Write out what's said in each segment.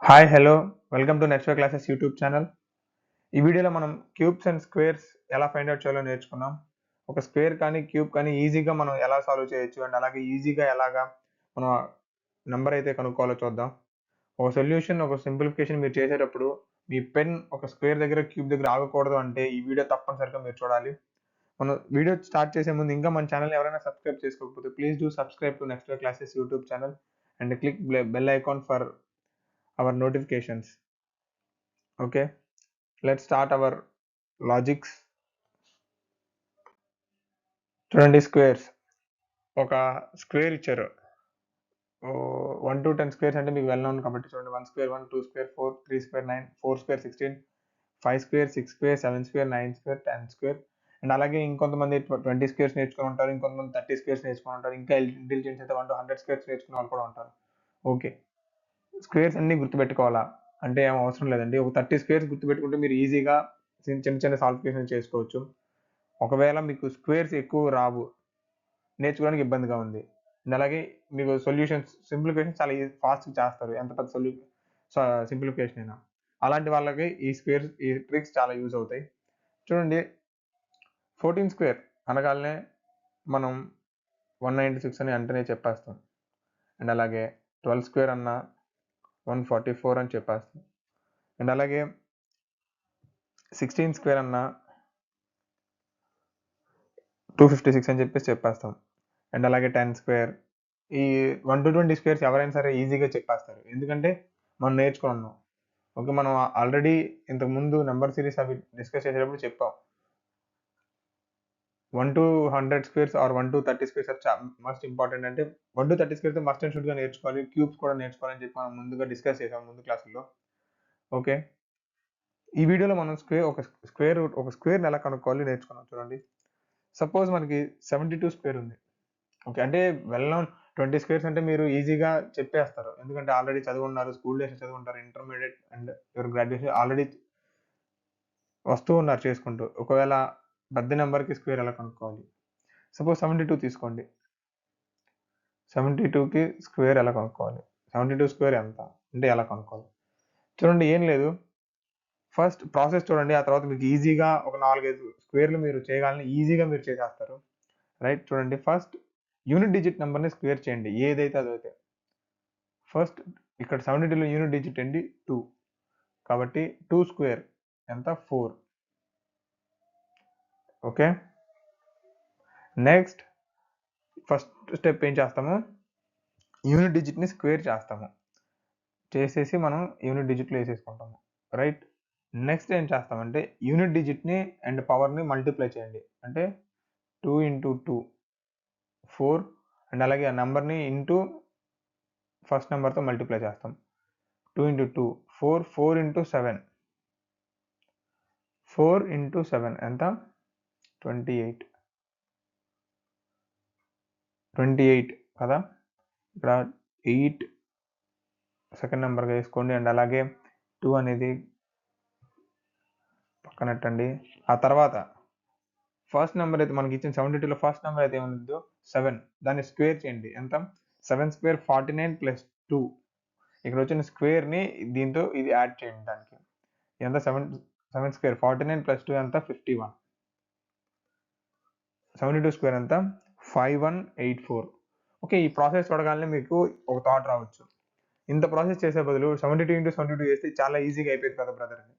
Hi hello welcome to next classes YouTube channel. ఈ వీడియోలో మనం క్యూబ్స్ అండ్ స్క్వేర్స్ ఎలా ఫైండ్ అవుట్ చేయాలో నేర్చుకున్నాం. ఒక స్క్వేర్ కానీ క్యూబ్ కానీ ఈజీగా మనం ఎలా సాల్వ్ చేయొచ్చు అండ్ అలాగే ఈజీగా ఎలాగా మనం నెంబర్ అయితే కనుక్కోవాలో చూద్దాం. ఒక సొల్యూషన్ ఒక సింప్లిఫికేషన్ మీరు చేసేటప్పుడు మీ పెన్ ఒక స్క్వేర్ దగ్గర క్యూబ్ దగ్గర ఆగకూడదు అంటే ఈ వీడియో తప్పనిసరిగా మీరు చూడాలి. మనం వీడియో స్టార్ట్ చేసే ముందు ఇంకా మన ఛానల్ ఎవరైనా సబ్స్క్రైబ్ చేసుకోకపోతే please do subscribe to next classes YouTube channel and click bell icon for our notifications. Okay, let's start our logics. చూడండి స్క్వేర్స్, ఒక స్క్వేర్ ఇచ్చారు. 1 to 10 స్క్వేర్స్ అంటే మీకు వెల్ నోన్ కాబట్టి చూడండి 1 square 1, 2 square 4, 3 square 9, 4 square 16, 5 square 6 square 7 square 9 square 10 square and అలాగే ఇంకొంతమంది 20 squares నేర్చుకుని ఉంటారు, ఇంకొంతమంది 30 స్క్వేర్స్ నేర్చుకుని ఉంటారు, ఇంకా ఇంటెలిజెన్స్ అయితే 1 to 100 స్క్వేర్స్ నేర్చుకునే వాళ్ళు కూడా ఉంటారు. ఓకే, స్క్వేర్స్ అన్ని గుర్తుపెట్టుకోవాలా అంటే ఏం అవసరం లేదండి. ఒక 30 స్క్వేర్స్ గుర్తుపెట్టుకుంటే మీరు ఈజీగా చిన్న చిన్న సాల్విఫికేషన్ చేసుకోవచ్చు. ఒకవేళ మీకు స్క్వేర్స్ ఎక్కువ రావు, నేర్చుకోవడానికి ఇబ్బందిగా ఉంది అండ్ అలాగే మీకు సొల్యూషన్స్ సింప్లిఫికేషన్ చాలా ఫాస్ట్గా చేస్తారు, ఎంత పెద్ద సింప్లిఫికేషన్ అయినా. అలాంటి వాళ్ళకి ఈ ట్రిక్స్ చాలా యూజ్ అవుతాయి. చూడండి 14 స్క్వేర్ అనగానే మనం 196 అని అంటనే చెప్పేస్తాం అండ్ అలాగే 12 స్క్వేర్ అన్న 144 అని చెప్పేస్తాం అండ్ అలాగే 16 స్క్వేర్ అన్న 256 అని చెప్పేస్తాం అండ్ అలాగే 10 స్క్వేర్. ఈ 1 to 20 స్క్వేర్స్ ఎవరైనా సరే ఈజీగా చెప్పేస్తారు, ఎందుకంటే మనం నేర్చుకున్నాం. ఓకే, మనం ఆల్రెడీ ఇంతకుముందు నెంబర్ సిరీస్ అవి డిస్కస్ చేసేటప్పుడు చెప్పాం. 1 to 100 squares are 1 to 30 squares are must important. అంటే 1 to 30 స్క్వేర్స్ మస్ట్ అండ్ షుడ్గా నేర్చుకోవాలి, క్యూబ్స్ కూడా నేర్చుకోవాలని చెప్పి మనం ముందుగా డిస్కస్ చేసాం ముందు క్లాసుల్లో. ఓకే, ఈ వీడియోలో మనం ఒక స్క్వేర్ని ఎలా కనుక్కోవాలి నేర్చుకున్నాం. చూడండి, సపోజ్ మనకి 72 స్క్వేర్ ఉంది. ఓకే, అంటే వెల్ నోన్ 20 స్క్వేర్స్ అంటే మీరు ఈజీగా చెప్పేస్తారు, ఎందుకంటే ఆల్రెడీ చదువున్నారు, స్కూల్ డేస్ చదువుంటారు, intermediate and your graduation already వస్తూ ఉన్నారు చేసుకుంటూ. ఒకవేళ పెద్ద నెంబర్కి స్క్వేర్ ఎలా కనుక్కోవాలి, సపోజ్ 72 తీసుకోండి. 72కి స్క్వేర్ ఎలా కనుక్కోవాలి, 72 స్క్వేర్ ఎంత అంటే ఎలా కనుక్కోవాలి. చూడండి, ఏం లేదు, ఫస్ట్ ప్రాసెస్ చూడండి, ఆ తర్వాత మీకు ఈజీగా ఒక 4-5 స్క్వేర్లు మీరు చేయగలని ఈజీగా మీరు చేసేస్తారు. రైట్, చూడండి, ఫస్ట్ యూనిట్ డిజిట్ నెంబర్ని స్క్వేర్ చేయండి, ఏదైతే అదైతే. ఫస్ట్ ఇక్కడ 72లో యూనిట్ డిజిట్ ఏంటి 2, కాబట్టి 2 స్క్వేర్ ఎంత 4. ఓకే, నెక్స్ట్ ఫస్ట్ స్టెప్ ఏం చేస్తాము, యూనిట్ డిజిట్ని స్క్వేర్ చేసేసి మనం యూనిట్ డిజిట్లో వేసేసుకుంటాము. రైట్, నెక్స్ట్ ఏం చేస్తామంటే యూనిట్ డిజిట్ని అండ్ పవర్ని మల్టిప్లై చేయండి, అంటే 2 into 2 4 అండ్ అలాగే ఆ నెంబర్ని ఇంటూ ఫస్ట్ నెంబర్తో మల్టిప్లై చేస్తాం. 2 into 2 4, 4 into 7 4 into 7 ఎంత 28 కదా. ఇక్కడ 8 సెకండ్ నెంబర్గా వేసుకోండి అండ్ అలాగే 2 అనేది పక్కనట్టండి. ఆ తర్వాత ఫస్ట్ నెంబర్ అయితే మనకి ఇచ్చిన 72లో ఫస్ట్ నెంబర్ అయితే ఏముందో 7, దాన్ని స్క్వేర్ చేయండి. ఎంత 7 స్క్వేర్ 49 ప్లస్ 2. ఇక్కడ వచ్చిన స్క్వేర్ని దీంతో ఇది యాడ్ చేయండి, దానికి ఎంత 7 స్క్వేర్ 49 ప్లస్ 2 ఎంత 51. 72 స్క్వేర్ ఎంత 5184. ఓకే, ఈ ప్రాసెస్ చూడగానే మీకు ఒక థాట్ రావచ్చు, ఇంత ప్రాసెస్ చేసే బదులు 72 into 72 చేస్తే చాలా ఈజీగా అయిపోయింది కదా బ్రదర్ అని.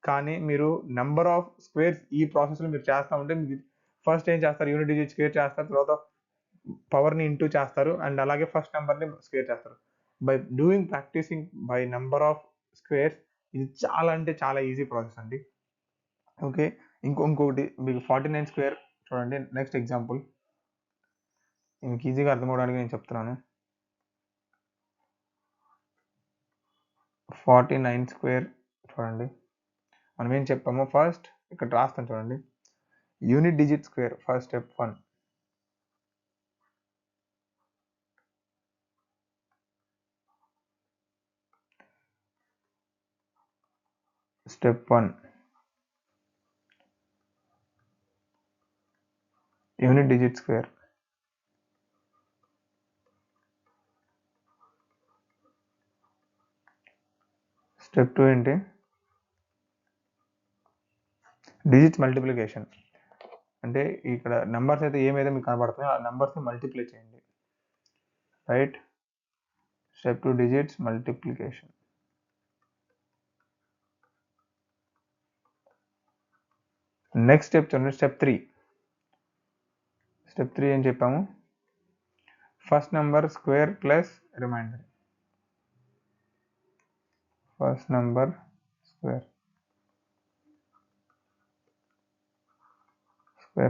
కానీ మీరు నెంబర్ ఆఫ్ స్క్వేర్స్ ఈ ప్రాసెస్లో మీరు చేస్తూ ఉంటే మీకు ఫస్ట్ ఏం చేస్తారు, యూనిట్ డిజిట్ స్క్వేర్ చేస్తారు, తర్వాత పవర్ని ఇంటూ చేస్తారు అండ్ అలాగే ఫస్ట్ నెంబర్ని స్క్వేర్ చేస్తారు. By doing practising by number of squares, ఇది చాలా అంటే చాలా ఈజీ ప్రాసెస్ అండి. ఓకే, ఇంకొకటి మీకు 49 స్క్వేర్ చూడండి. నెక్స్ట్ ఎగ్జాంపుల్ మీకు ఈజీగా అర్థం అవడానికి నేను చెప్తున్నాను. 49 స్క్వేర్ చూడండి, మనం ఏం చెప్పామో ఫస్ట్ ఇక్కడ రాస్తాం చూడండి, unit digit square first step 1. Step 1 unit digit square. Step 2 ఏంటి? Digits multiplication. అంటే ఇక్కడ నెంబర్స్ అయితే ఏమైతే మీకు కనబడుతున్నాయో ఆ నెంబర్స్ని మల్టిప్లై చేయండి. Right? Step 2 digits multiplication. Next step చూడండి, స్టెప్ 3. స్టెప్ 3 ఏం చెప్పాము? First number square plus remainder. First number square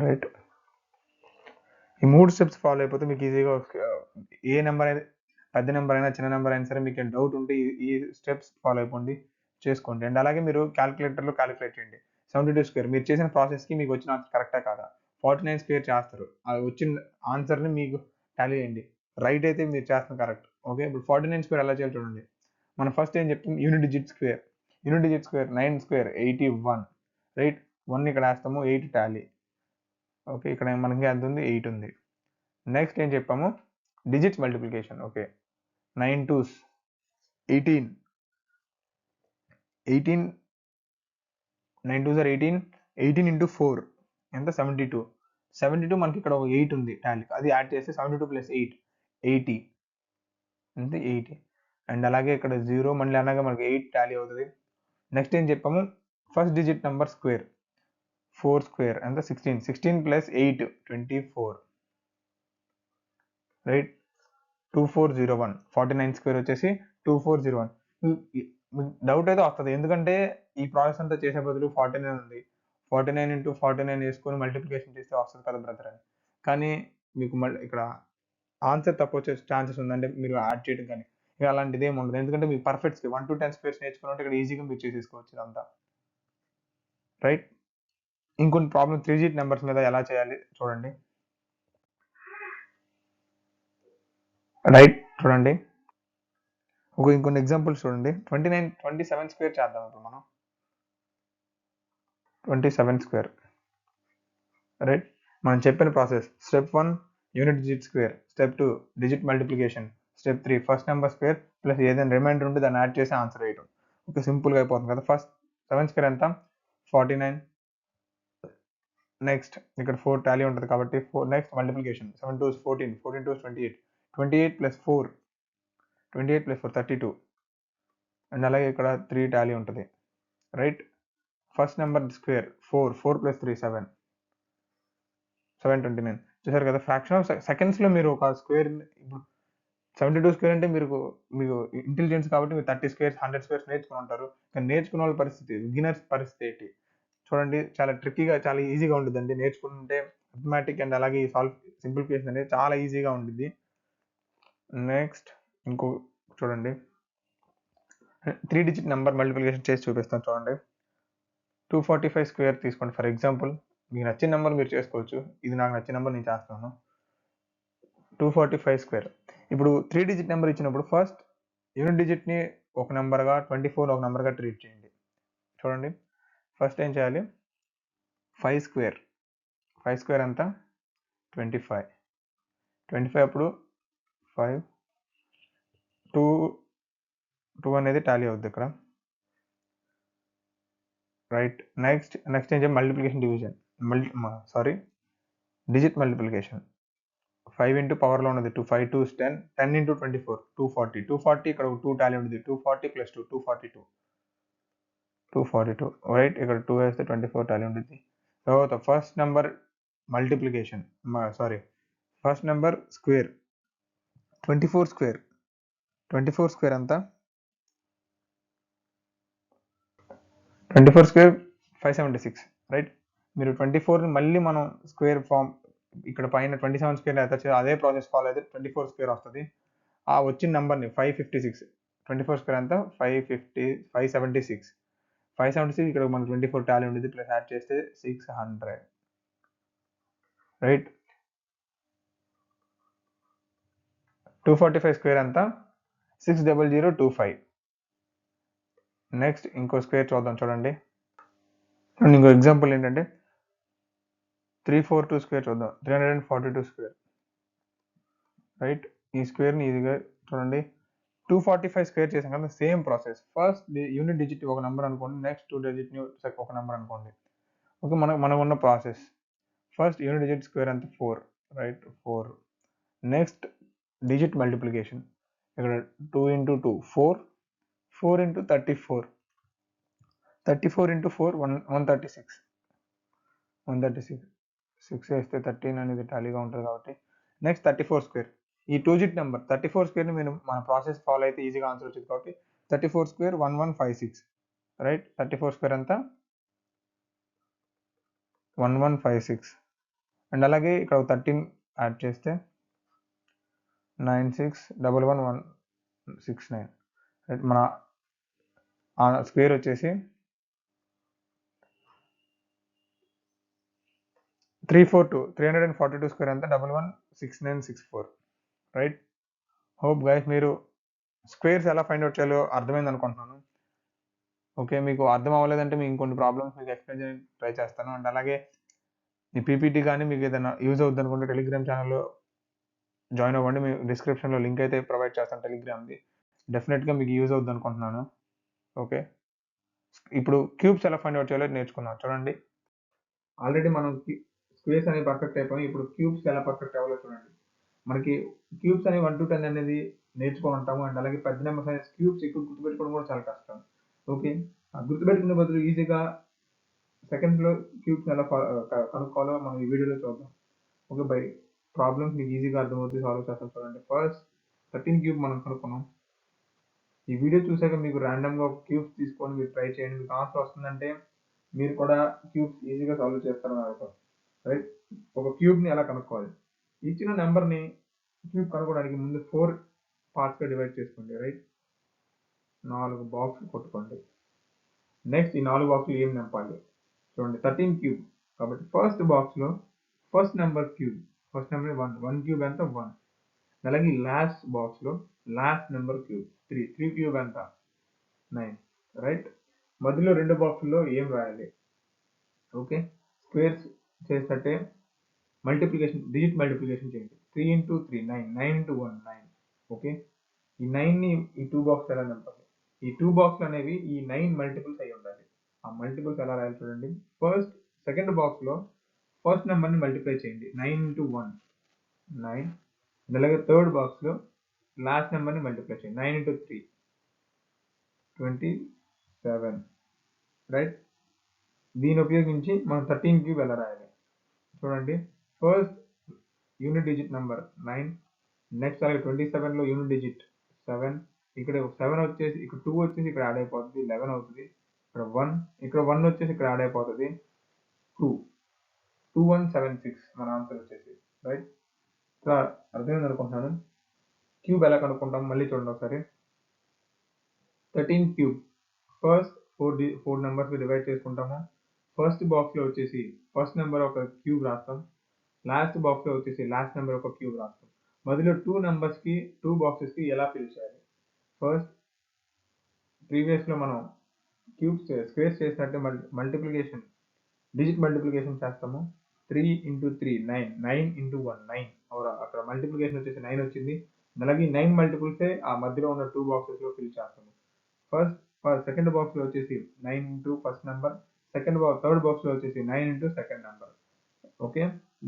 right. ఈ 3 స్టెప్స్ ఫాలో అయిపోతే మీకు ఈజీగా ఏ నెంబర్ అయితే పెద్ద నెంబర్ అయినా చిన్న నెంబర్ అయినా సరే మీకు డౌట్ ఉంటే ఈ స్టెప్స్ ఫాలో అయిపోండి, చేసుకోండి. అండ్ అలాగే మీరు క్యాలిక్యులేటర్లో క్యాలిక్యులేట్ చేయండి. 72 స్క్వేర్ మీరు చేసిన ప్రాసెస్కి మీకు వచ్చిన ఆన్సర్ కరెక్టా కాదా? 49 స్క్వేర్ చేస్తారు, అది వచ్చిన ఆన్సర్ని మీకు టాలీ చేయండి. రైట్ అయితే మీరు చేస్తున్న కరెక్ట్. ఓకే, ఇప్పుడు 49 స్క్వేర్ ఎలా చేయాలి చూడండి. మనం ఫస్ట్ ఏం చెప్తాం? Unit digit square. Unit digit square 9 square 81 right. 1 ఇక్కడ వేస్తాము, 8 టాలీ. ఓకే, ఇక్కడ మనకి ఎంత ఉంది? 8 ఉంది. నెక్స్ట్ ఏం చెప్పాము? Digits multiplication. Okay, 9 2s 18. 9 2s are 18. 18 into 4 ఎంత? 72. 72 మనకి ఇక్కడ ఒక 8 ఉంది టాలీ, అది యాడ్ చేస్తే 72 ప్లస్ 8 80 అంటే 80. అండ్ అలాగే ఇక్కడ 0 మళ్ళీ అనగా మనకి 8 టాలీ అవుతుంది. నెక్స్ట్ ఏం చెప్పాము? First digit number square 4 square ఎంత? 16. 16 ప్లస్ 8 24 రైట్. 2401. 49 స్క్వేర్ వచ్చేసి 2401. డౌట్ అయితే వస్తుంది, ఎందుకంటే ఈ ప్రాసెస్ అంతా చేసే బదులు 49 ఉంది, 49 into 49 వేసుకొని మల్టిప్లికేషన్ చేస్తే వస్తుంది కదా బ్రదర్ అని. కానీ మీకు మళ్ళీ ఇక్కడ ఆన్సర్ తక్కువ వచ్చే ఛాన్సెస్ ఉందంటే మీరు యాడ్ చేయడం కానీ ఇక అలాంటిది ఏమి ఉండదు, ఎందుకంటే మీకు పర్ఫెక్ట్ 1 to 10 స్క్వేర్స్ నేర్చుకుంటే ఇక్కడ ఈజీగా మీరు చేసేసుకోవచ్చు ఇదంతా. రైట్. ఇంకొన్ని ప్రాబ్లమ్ 3 digit నెంబర్స్ మీద ఎలా చేయాలి చూడండి. రైట్, చూడండి ఇంకొన్ని ఎగ్జాంపుల్స్ చూడండి. 27 స్క్వేర్ చేద్దాం ఇప్పుడు మనం. 27 స్క్వేర్ రైట్. మనం చెప్పిన process step 1 unit digit square, step 2 digit multiplication, step 3 first number square plus ఏదైనా రిమైండర్ ఉంటే దాన్ని యాడ్ చేసి ఆన్సర్ వేయడం. ఓకే, సింపుల్గా అయిపోతుంది కదా. ఫస్ట్ 7 స్క్వేర్ ఎంత? 49. నెక్స్ట్ ఇక్కడ 4 టాలీ ఉంటుంది కాబట్టి 4. Next multiplication 7 2s 14, 14 2s 28, 28 plus 4 28 plus 4 32. And అలాగే ఇక్కడ 3 టాలీ ఉంటుంది right. First number square 4, 4 plus 3 7, 729. చూసారు కదా, ఫ్రాక్షన్ ఆఫ్ సెకండ్స్లో మీరు ఒక స్క్వేర్. ఇప్పుడు 72 స్క్వేర్ అంటే మీకు ఇంటెలిజెన్స్ కాబట్టి మీరు 30 స్క్వేర్స్ 100 స్క్వేర్స్ నేర్చుకుని ఉంటారు. కానీ నేర్చుకున్న వాళ్ళ పరిస్థితి, బిగినర్స్ పరిస్థితి ఏంటి చూడండి. చాలా ట్రిక్కీగా, చాలా ఈజీగా ఉంటుందండి నేర్చుకుంటే. అథమెటిక్ అండ్ అలాగే సింప్లిఫికేషన్ అనేది చాలా ఈజీగా ఉంటుంది. నెక్స్ట్ ఇంకో చూడండి, 3 digit నెంబర్ మల్టిప్లికేషన్ చేసి చూపిస్తాను చూడండి. 245 స్క్వేర్ తీసుకోండి ఫర్ ఎగ్జాంపుల్. మీకు నచ్చిన నెంబర్ మీరు చేసుకోవచ్చు, ఇది నాకు నచ్చిన నెంబర్ నేను చేస్తాను. 245 స్క్వేర్. ఇప్పుడు 3 digit నెంబర్ ఇచ్చినప్పుడు ఫస్ట్ యూనిట్ డిజిట్ని ఒక నెంబర్గా, 24 ఒక నెంబర్గా ట్రీట్ చేయండి. చూడండి, ఫస్ట్ ఏం చేయాలి? 5 స్క్వేర్. 5 స్క్వేర్ ఎంత? 25. 25 అప్పుడు 5 2 అనేది టాలీ అవుద్ది ఇక్కడ రైట్. నెక్స్ట్ ఏం చేయాలి? Multiplication division, digit multiplication. 5 into పవర్లో ఉన్నది 2, 5 2s 10, 10 ఇంటూ 24 240. 240 ఇక్కడ 2 టాలీ ఉంటుంది, 240 ప్లస్ 2 242 రైట్. ఇక్కడ 2 వేస్తే 24 టాలీ ఉంటుంది. తర్వాత first number multiplication, first number square 24 square. 24 square అంతా 24 స్క్వేర్ 576 రైట్. మీరు 24ని మళ్ళీ మనం స్క్వేర్ ఫామ్ ఇక్కడ పైన 27 స్క్వేర్ అయితే అదే ప్రాసెస్ ఫాలో అయితే 24 స్క్వేర్ వస్తుంది. ఆ వచ్చిన నెంబర్ని 556. 24 స్క్వేర్ అంతా 576. 576 ఇక్కడ మనకు 24 టాలీ ఉంటుంది, ప్లస్ యాడ్ చేస్తే 600 రైట్. 245 స్క్వేర్ అంతా 60025. నెక్స్ట్ ఇంకో స్క్వేర్ చూద్దాం చూడండి. ఇంకో ఎగ్జాంపుల్ ఏంటంటే 342 స్క్వేర్ చూద్దాం. 342 స్క్వేర్ రైట్. ఈ స్క్వేర్ని ఈజీగా చూడండి. 245 స్క్వేర్ చేసాం కదా, same process. First unit digit ఒక నెంబర్ అనుకోండి, నెక్స్ట్ 2 డిజిట్ ఒక నెంబర్ అనుకోండి. ఓకే, మనకు ఉన్న process first unit digit square అంత 4, రైట్, 4. నెక్స్ట్ డిజిట్ మల్టిప్లికేషన్, ఇక్కడ 2 ఇంటూ 2 4, 4 ఇంటూ 34, 34 ఇంటూ 4 136, 136, 6 వేస్తే 13 అనేది టాలీగా ఉంటుంది కాబట్టి. నెక్స్ట్ 34 స్క్వేర్, ఈ 2 డిజిట్ నెంబర్ 34 స్క్వేర్ని మీరు మన ప్రాసెస్ ఫాలో అయితే ఈజీగా ఆన్సర్ వచ్చింది కాబట్టి 34 స్క్వేర్ 1156, రైట్. 34 స్క్వేర్ అంతా 1156. అండ్ అలాగే ఇక్కడ 13 యాడ్ చేస్తే 9611169, రైట్. మన స్క్వేర్ వచ్చేసి 342 స్క్వేర్ అంతా 116964, రైట్. హోప్ గైస్ మీరు స్క్వేర్స్ ఎలా ఫైండ్ అవుట్ చేయాలో అర్థమైంది అనుకుంటున్నాను. ఓకే, మీకు అర్థం అవ్వలేదంటే మీకు ఇంకొన్ని ప్రాబ్లమ్స్ మీకు ఎక్స్ప్లెయిన్ చేయడానికి ట్రై చేస్తాను. అండ్ అలాగే ఈ పీపీటీ కానీ మీకు ఏదైనా యూజ్ అవుతుంది అనుకుంటే టెలిగ్రామ్ ఛానల్లో జాయిన్ అవ్వండి. మీ డిస్క్రిప్షన్లో లింక్ అయితే ప్రొవైడ్ చేస్తాను టెలిగ్రామ్ది. డెఫినెట్గా మీకు యూజ్ అవుతుంది అనుకుంటున్నాను. ఓకే, ఇప్పుడు క్యూబ్స్ ఎలా ఫైండ్ అవుట్ చేయాలో నేర్చుకున్నాం. చూడండి, ఆల్రెడీ మనం స్క్వేర్స్ అనేవి పర్ఫెక్ట్ అయిపోయి, ఇప్పుడు క్యూబ్స్ ఎలా పర్ఫెక్ట్ అవ్వాలో చూడండి. మనకి క్యూబ్స్ అనేవి 1 to 10 అనేది నేర్చుకొని ఉంటాము. అండ్ అలాగే పెద్ద నెంబర్స్ అనేది క్యూబ్స్ ఎక్కువ గుర్తుపెట్టుకోవడం కూడా చాలా కష్టం. ఓకే, గుర్తుపెట్టుకునే బదులు ఈజీగా సెకండ్స్లో క్యూబ్స్ ఎలా కనుక్కోవాలో మనం ఈ వీడియోలో చూద్దాం. ఓకే, బై ప్రాబ్లమ్స్ మీకు ఈజీగా అర్థమవుతుంది, సాల్వ్ చేస్తాం. చూడండి, ఫస్ట్ 13 క్యూబ్ మనం కనుక్కున్నాం. ఈ వీడియో చూసాక మీకు ర్యాండమ్గా ఒక క్యూబ్స్ తీసుకొని మీరు ట్రై చేయండి. మీకు ఆన్సర్ వస్తుందంటే మీరు కూడా క్యూబ్స్ ఈజీగా సాల్వ్ చేస్తారని అర్థం, రైట్. ఒక క్యూబ్ని ఎలా కనుక్కోవాలి, ఇచ్చిన నెంబర్ని క్యూబ్ కనుక్కోవడానికి ముందు 4 పార్ట్స్గా డివైడ్ చేసుకోండి, రైట్. 4 బాక్స్ కొట్టుకోండి. నెక్స్ట్ ఈ 4 బాక్సులు ఏం నింపాలి చూడండి. 13 క్యూబ్ కాబట్టి ఫస్ట్ బాక్స్లో first number cube, first number 1 cube ఎంత 1. అలాగే లాస్ట్ బాక్స్లో లాస్ట్ నెంబర్ క్యూబ్ 3 క్యూబ్ ఎంత 9, రైట్. మధ్యలో 2 బాక్సుల్లో ఏం రాయాలి. ఓకే, స్క్వేర్స్ చేస్తే మల్టిప్లికేషన్, డిజిట్ మల్టిప్లికేషన్ చేయండి. 3 ఇంటూ 3 9, 9 ఇంటూ 1 9. ఓకే, ఈ 9ని ఈ 2 బాక్స్ ఎలా నింపాలి. ఈ 2 బాక్స్లు అనేవి ఈ 9 మల్టిపుల్స్ అయి ఉండాలి. ఆ మల్టిపుల్స్ ఎలా రాయాలి చూడండి. ఫస్ట్ సెకండ్ బాక్స్లో ఫస్ట్ నెంబర్ని మల్టిప్లై చేయండి, 9 ఇంటూ 1 9. అలాగే థర్డ్ బాక్స్లో లాస్ట్ నెంబర్ని మల్టిప్లై చేయండి, 9 ఇంటూ 3 27, రైట్. దీన్ని ఉపయోగించి మనం 13 క్యూబ్ ఎలా రాయాలి చూడండి. First unit digit number 9, next అలాగే 27లో యూనిట్ డిజిట్ 7, ఇక్కడ 7 వచ్చేసి ఇక్కడ 2 వచ్చేసి ఇక్కడ యాడ్ అయిపోతుంది 11 అవుతుంది. ఇక్కడ 1, ఇక్కడ 1 వచ్చేసి ఇక్కడ యాడ్ అయిపోతుంది 2, 2176 మన ఆన్సర్ వచ్చేసి, రైట్. ఇక్కడ అర్థమైంది అనుకుంటున్నాను. క్యూబ్ ఎలా కనుక్కుంటాం మళ్ళీ చూడండి ఒకసారి. 13 క్యూబ్ ఫస్ట్ 4 నెంబర్స్కి డివైడ్ చేసుకుంటాము. ఫస్ట్ బాక్స్లో వచ్చేసి ఫస్ట్ నెంబర్ ఒక క్యూబ్ రాస్తాం, లాస్ట్ బాక్స్లో వచ్చేసి లాస్ట్ నెంబర్ ఒక క్యూబ్ రాస్తాం. మధ్యలో 2 నెంబర్స్కి 2 బాక్సెస్కి ఎలా ఫిల్ చేయాలి. ఫస్ట్ ప్రీవియస్లో మనం క్యూబ్స్ స్క్వేర్స్ చేసినట్టే మల్టిప్లికేషన్, డిజిట్ మల్టిప్లికేషన్ చేస్తాము. 3 ఇంటూ 3 9, 9 ఇంటూ 1 9, అక్కడ మల్టిప్లికేషన్ వచ్చేసి 9 వచ్చింది. అలాగే 9 మల్టిపుల్సే ఆ మధ్యలో ఉన్న 2 బాక్సెస్లో ఫిల్ చేస్తాము. ఫస్ట్ సెకండ్ బాక్స్లో వచ్చేసి 9 ఇంటూ ఫస్ట్ నెంబర్, థర్డ్ బాక్స్లో వచ్చేసి 9 ఇంటూ సెకండ్ నెంబర్. ఓకే,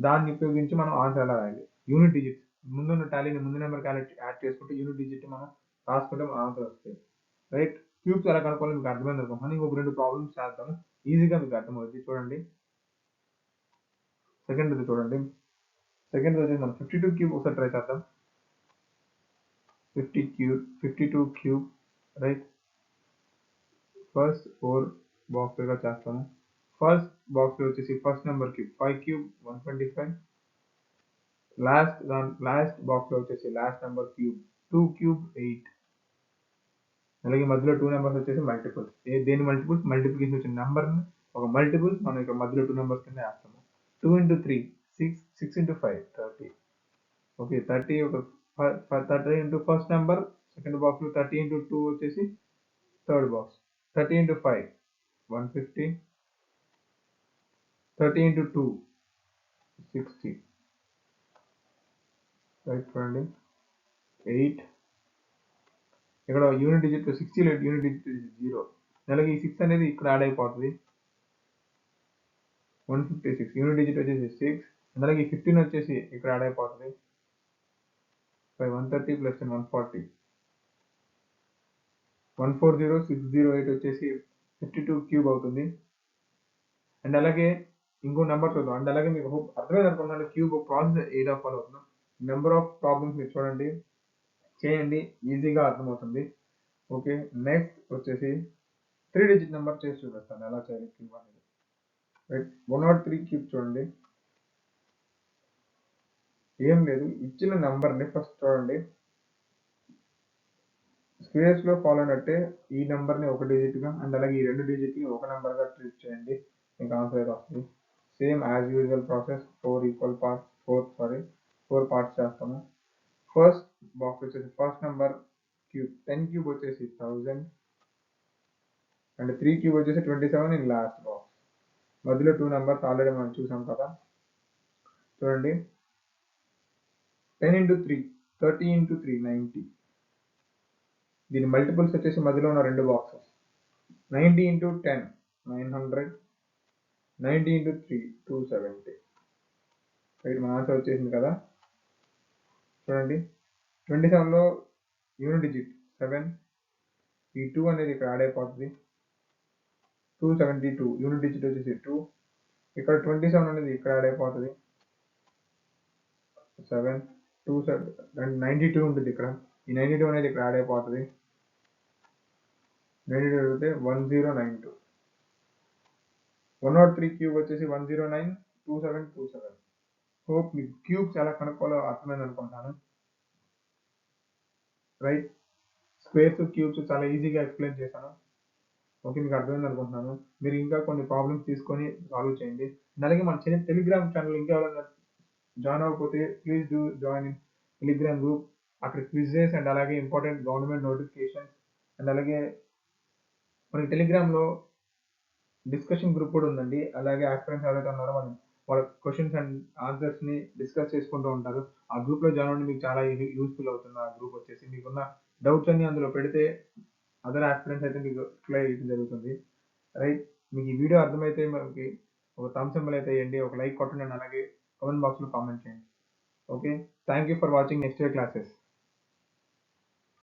దాన్ని ఉపయోగించి మనం ఆన్సర్ ఎలా రాయాలి. యూనిట్ డిజిట్ ముందున్న టాలీని ముందు నెంబర్ యాడ్ చేసుకుంటే యూనిట్ డిజిట్ మనం రాసుకుంటే మన ఆన్సర్ వస్తుంది, రైట్. క్యూబ్స్ ఎలా కనుక్కోవాలి మీకు అర్థమైంది అనుకుంటున్నాను. ఇంకొక 2 ప్రాబ్లమ్స్ చేస్తాము, ఈజీగా మీకు అర్థమవుతుంది. చూడండి, సెకండ్ చూడండి. సెకండ్ వచ్చేసి మనం 52 క్యూబ్ ఒకసారి ట్రై చేద్దాం. 52 క్యూబ్, రైట్. ఫస్ట్ 4 బాక్స్గా చేస్తాము. ఫస్ట్ బాక్స్లో వచ్చేసి first number cube 5 cube 125. Last బాక్స్లో వచ్చేసి లాస్ట్ నెంబర్ క్యూబ్ 2 క్యూబ్ 8. అలాగే మధ్యలో 2 నెంబర్స్ వచ్చేసి మల్టిపుల్స్. దేని మల్టిపుల్స్, మల్టిప్లికేషన్ వచ్చిన నెంబర్ని ఒక మల్టిపుల్స్ మనం ఇక్కడ మధ్యలో 2 నెంబర్స్ కింద వేస్తాము. 2 ఇంటూ 3 6, 6 ఇంటూ 5 30. ఓకే, 30 ఒక 30 ఇంటూ ఫస్ట్ నెంబర్ సెకండ్ బాక్స్లో, 30 ఇంటూ 2 వచ్చేసి third box, 30 into 5 150, 30 into 2 60, right. చూడండి 8, ఇక్కడ యూనిట్ డిజిట్ 60 లేదు, యూనిట్ డిజిట్ 0. అలాగే ఈ 6 అనేది ఇక్కడ యాడ్ అయిపోతుంది. 156 యూనిట్ డిజిట్ వచ్చేసి 6. అలాగే ఈ 15 వచ్చేసి ఇక్కడ యాడ్ అయిపోతుంది. 130 ప్లస్ 140 140608 వచ్చేసి 52 క్యూబ్ అవుతుంది. అండ్ అలాగే ఇంకో నెంబర్ చూద్దాం. అండ్ అలాగే మీకు అర్థమైంది అనుకుంటున్నాను క్యూబ్ ప్రాసెస్ ఏదో ఫాలో అవుతున్నాం. నెంబర్ ఆఫ్ ప్రాబ్లమ్స్ మీరు చూడండి, చేయండి, ఈజీగా అర్థమవుతుంది. ఓకే, నెక్స్ట్ వచ్చేసి 3 డిజిట్ నెంబర్ చేసి చూపిస్తాను ఎలా చేయాలి క్యూబ్ అనేది. రైట్, 103 క్యూబ్ చూడండి. ఏం లేదు, ఇచ్చిన నెంబర్ని ఫస్ట్ చూడండి, స్క్వేర్స్ లో ఫాలో అయినట్టే ఈ నెంబర్ని ఒక డిజిట్గా అండ్ అలాగే ఈ 2 డిజిట్ని ఒక నెంబర్గా ట్రీట్ చేయండి, మీకు ఆన్సర్ వస్తుంది. Same as usual process 4 parts చేస్తాము. ఫస్ట్ బాక్స్ వచ్చేసి ఫస్ట్ నెంబర్ క్యూబ్ 10 క్యూబ్ వచ్చేసి 1000 అండ్ 3 క్యూబ్ వచ్చేసి 27 ఇన్ లాస్ట్ బాక్స్. మధ్యలో 2 నెంబర్స్ ఆల్రెడీ మనం చూసాం కదా. చూడండి, 10 into 3 30 into 3 90. దీని మల్టిపుల్స్ వచ్చేసి మధ్యలో ఉన్న 2 బాక్సెస్. 90 into 10 900, 90 into 3 270. రైట్, మన ఆన్సర్ వచ్చేసింది కదా. చూడండి, 27లో యూనిట్ డిజిట్ 7, ఈ 2 అనేది ఇక్కడ యాడ్ అయిపోతుంది. 272 యూనిట్ డిజిట్ వచ్చేసి 2, ఇక్కడ 27 అనేది ఇక్కడ యాడ్ అయిపోతుంది. 7 92 ఉంటుంది ఇక్కడ, ఈ 92 అనేది ఇక్కడ యాడ్ అయిపోతుంది. 92 అయితే 1092. 103 క్యూబ్ వచ్చేసి 109 2727. హోప్ మీకు క్యూబ్స్ ఎలా కనుక్కోవాలో అర్థమైంది అనుకుంటాను. రైట్, స్క్వేర్స్ క్యూబ్స్ చాలా ఈజీగా ఎక్స్ప్లెయిన్ చేశాను. ఓకే, మీకు అర్థమైంది అనుకుంటున్నాను. మీరు ఇంకా కొన్ని ప్రాబ్లమ్స్ తీసుకొని సాల్వ్ చేయండి. అలాగే మన టెలిగ్రామ్ ఛానల్ ఇంకా ఎవరైనా జాయిన్ అవ్వకపోతే please do join in Telegram group. అక్కడ క్విజెస్ అండ్ అలాగే ఇంపార్టెంట్ గవర్నమెంట్ నోటిఫికేషన్స్ అండ్ అలాగే మనకి టెలిగ్రామ్లో డిస్కషన్ గ్రూప్ కూడా ఉందండి. అలాగే ఆస్పిరెంట్స్ ఎవరైతే ఉన్నారో వాళ్ళ క్వశ్చన్స్ అండ్ ఆన్సర్స్ని డిస్కస్ చేసుకుంటూ ఉంటారు. ఆ గ్రూప్లో జాయిన్ అవ్వండి, మీకు చాలా యూస్ఫుల్ అవుతుంది. ఆ గ్రూప్ వచ్చేసి మీకున్న డౌట్స్ అన్ని అందులో పెడితే అదర్ ఆస్పిరెంట్స్ అయితే మీకు క్లియర్ చేయడం జరుగుతుంది. రైట్, మీకు ఈ వీడియో అర్థమైతే మనకి ఒక థమ్స్ సింబల్ అయితే వేయండి, ఒక లైక్ కొట్టండి, అలాగే కామెంట్ బాక్స్లో కామెంట్ చేయండి. Okay, thank you for watching next year classes.